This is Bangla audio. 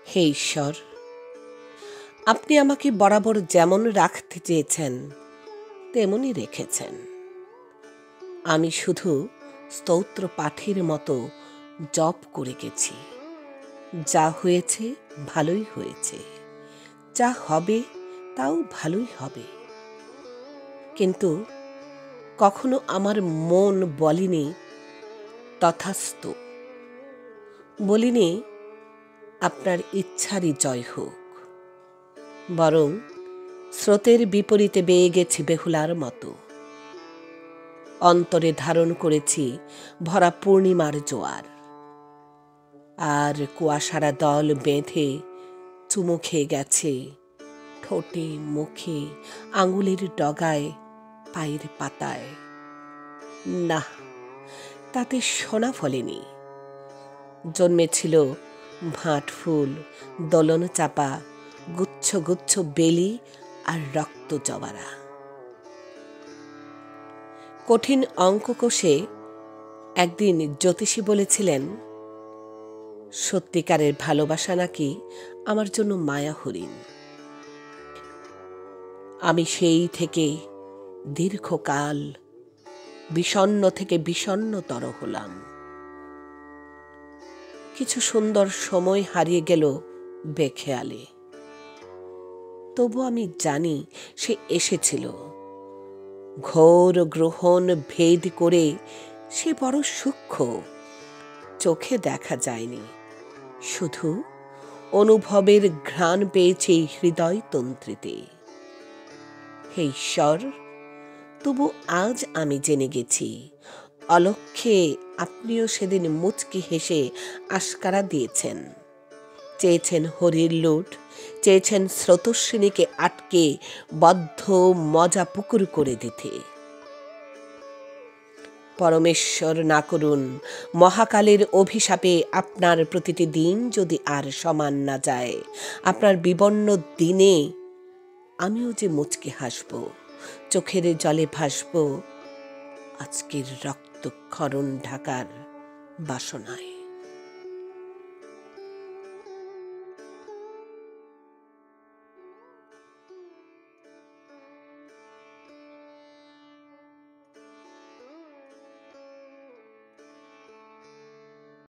হে ঈশ্বর, আপনি আমাকে বরাবর যেমন রাখতে চেয়েছেন তেমনই রেখেছেন। আমি শুধু স্তোত্র পাঠের মতো জপ করে গেছি। যা হয়েছে ভালোই হয়েছে, যা হবে তাও ভালোই হবে। কিন্তু কখনো আমার মন বলেনি তথাস্তু, বলিনি আপনার ইচ্ছারই জয় হোক। বরং স্রোতের বিপরীতে বেয়ে গেছি বেহুলার মতো। অন্তরে ধারণ করেছি ভরা পূর্ণিমার জোয়ার, আর কুয়াশারা দল বেঁধে চুমু খেয়ে গেছে ঠোঁটে, মুখে, আঙুলের ডগায়, পায়ের পাতায়। না, তাতে সোনা ফলেনি। জন্মেছিল ভাঁট ফুল, দোলন চাপা, গুচ্ছ গুচ্ছ বেলি আর রক্ত জবারা। কঠিন অঙ্ক কষে একদিন জ্যোতিষী বলেছিলেন, সত্যিকারের ভালোবাসা নাকি আমার জন্য মায়া হরিণ। আমি সেই থেকে দীর্ঘকাল বিষণ্ণ থেকে বিষণ্ণতর হলাম। কিছু সুন্দর সময় হারিয়ে গেল বেখেয়ালে। তবু আমি জানি সে এসেছিল। ঘোর গ্রহণ ভেদ করে সে বড় সূক্ষ্ম, চোখে দেখা যায়নি, শুধু অনুভবের ঘ্রাণ পেয়েছে হৃদয় তন্ত্রীতে। হে ঈশ্বর, তবু আজ আমি জেনে গেছি, অলক্ষ্যে আপনিও সেদিন মুচকি হেসে আশকারা দিয়েছেন। চেয়েছেন হরির লুট, চেয়েছেন স্রোতস্বিনীকে আটকে বদ্ধ মজা পুকুর করে দিতে। পরমেশ্বর না করুন, মহাকালের অভিশাপে আপনার প্রতিটি দিন যদি আর সমান না যায়, আপনার বিবর্ণ দিনে আমিও যে মুচকি হাসব, চোখের জলে ভাসব আজকের রক্তক্ষরণ ঢাকার বাসনায়।